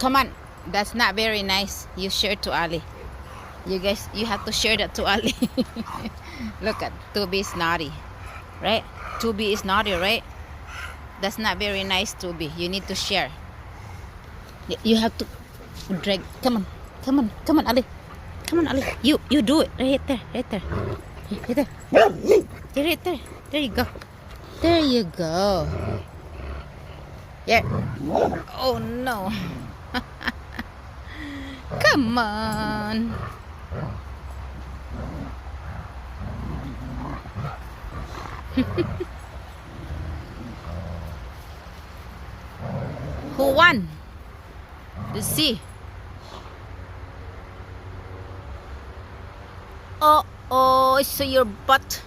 Come on. That's not very nice. You share to Ali. You guys, you have to share that to Ali. Look at Tubi is naughty, right? Tubi is naughty, right? That's not very nice, Tubi. You need to share. You have to drag. Come on, come on, come on, Ali. Come on, Ali. You do it right there, right there, right there. Right there. There you go. There you go. Yeah. Oh no. Come on. Who won? Let's see. Oh, I see your butt.